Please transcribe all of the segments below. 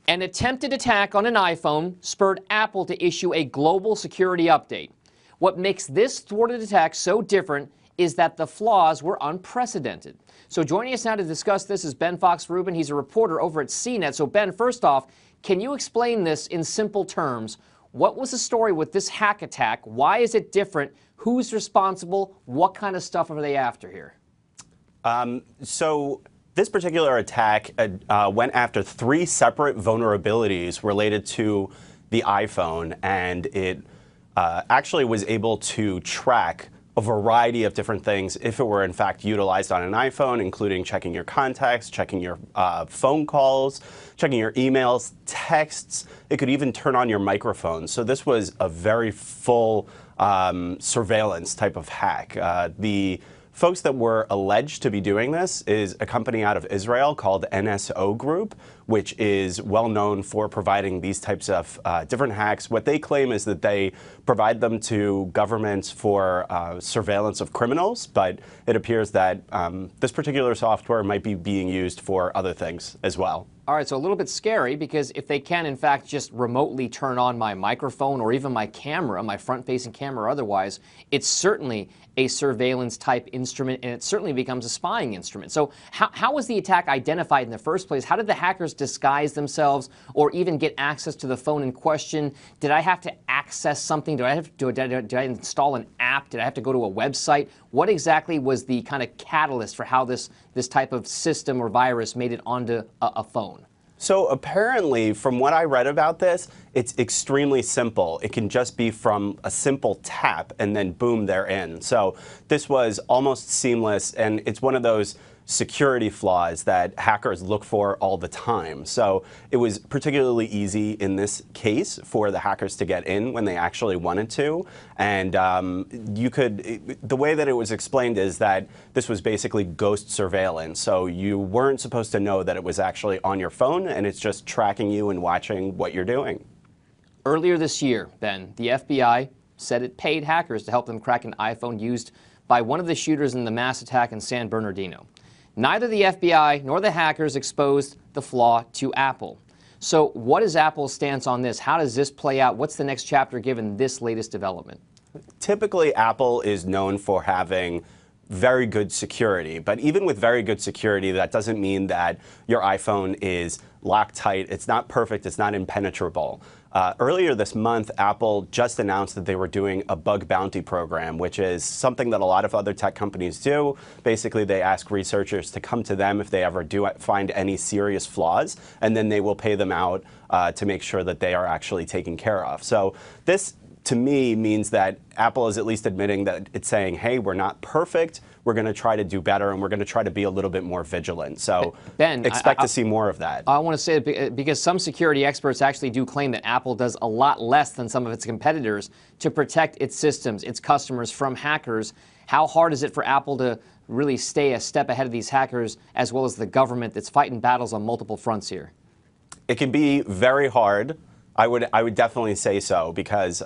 An attempted attack on an iPhone spurred Apple to issue a global security update. What makes this thwarted attack so different is that the flaws were unprecedented. So joining us now to discuss this is Ben Fox-Rubin. He's a reporter over at CNET. So Ben, first off, can you explain this in simple terms? What was the story with this hack attack? Why is it different? Who's responsible? What kind of stuff are they after here? So this particular attack went after 3 separate vulnerabilities related to the iPhone, and it actually was able to track a variety of different things if it were in fact utilized on an iPhone, including checking your contacts, checking your phone calls, checking your emails, texts. It could even turn on your microphone. So this was a very full surveillance type of hack. The folks that were alleged to be doing this is a company out of Israel called NSO Group, which is well known for providing these types of different hacks. What they claim is that they provide them to governments for surveillance of criminals, but it appears that this particular software might be being used for other things as well. All right, so a little bit scary, because if they can, in fact, just remotely turn on my microphone or even my camera, my front-facing camera or otherwise, it's certainly a surveillance-type instrument, and it certainly becomes a spying instrument. So how was the attack identified in the first place? How did the hackers disguise themselves or even get access to the phone in question? Did I have to access something? Did I install an app? Did I have to go to a website? What exactly was the kind of catalyst for how this type of system or virus made it onto a phone? So apparently, from what I read about this, it's extremely simple. It can just be from a simple tap and then boom, they're in. So this was almost seamless, and it's one of those security flaws that hackers look for all the time. So it was particularly easy in this case for the hackers to get in when they actually wanted to. And the way that it was explained is that this was basically ghost surveillance. So you weren't supposed to know that it was actually on your phone, and it's just tracking you and watching what you're doing. Earlier this year, Ben, the FBI said it paid hackers to help them crack an iPhone used by one of the shooters in the mass attack in San Bernardino. Neither the FBI nor the hackers exposed the flaw to Apple. So what is Apple's stance on this? How does this play out? What's the next chapter given this latest development? Typically, Apple is known for having very good security. But even with very good security, that doesn't mean that your iPhone is locked tight. It's not perfect. It's not impenetrable. Earlier this month, Apple just announced that they were doing a bug bounty program, which is something that a lot of other tech companies do. Basically, they ask researchers to come to them if they ever do find any serious flaws, and then they will pay them out to make sure that they are actually taken care of. So this, to me, means that Apple is at least admitting that it's saying, hey, we're not perfect. We're going to try to do better, and we're going to try to be a little bit more vigilant. So Ben, expect to see more of that. I want to say it because some security experts actually do claim that Apple does a lot less than some of its competitors to protect its systems, its customers from hackers. How hard is it for Apple to really stay a step ahead of these hackers, as well as the government that's fighting battles on multiple fronts here? It can be very hard. I would definitely say so, because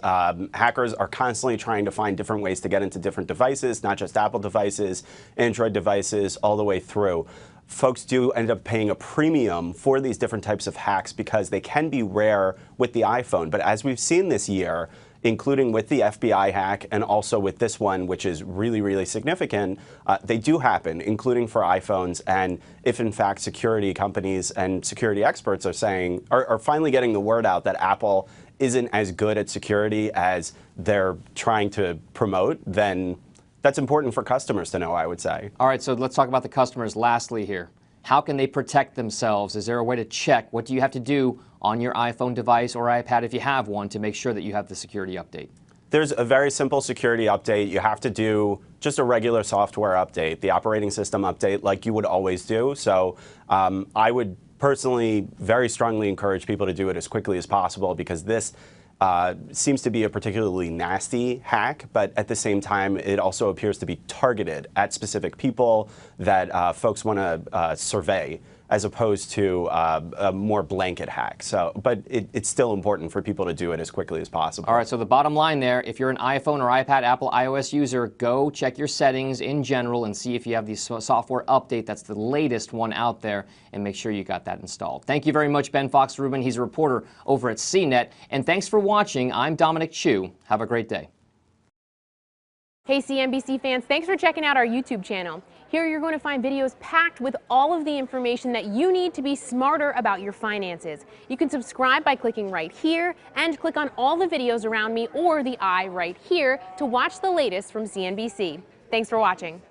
hackers are constantly trying to find different ways to get into different devices, not just Apple devices, Android devices, all the way through. Folks do end up paying a premium for these different types of hacks because they can be rare with the iPhone. But as we've seen this year, including with the FBI hack and also with this one, which is really, really significant, they do happen, including for iPhones. And if, in fact, security companies and security experts are finally getting the word out that Apple isn't as good at security as they're trying to promote, then that's important for customers to know, I would say. All right, so let's talk about the customers lastly here. How can they protect themselves? Is there a way to check? What do you have to do on your iPhone device or iPad, if you have one, to make sure that you have the security update? There's a very simple security update. You have to do just a regular software update, the operating system update, like you would always do. So I would personally very strongly encourage people to do it as quickly as possible, because this seems to be a particularly nasty hack, but at the same time, it also appears to be targeted at specific people that folks want to survey. as opposed to a more blanket hack. So, but it's still important for people to do it as quickly as possible. All right, so the bottom line there, if you're an iPhone or iPad, Apple iOS user, go check your settings in general and see if you have the software update that's the latest one out there, and make sure you got that installed. Thank you very much, Ben Fox-Rubin. He's a reporter over at CNET. And thanks for watching. I'm Dominic Chu. Have a great day. Hey CNBC fans, thanks for checking out our YouTube channel. Here you're going to find videos packed with all of the information that you need to be smarter about your finances. You can subscribe by clicking right here and click on all the videos around me or the I right here to watch the latest from CNBC. Thanks for watching.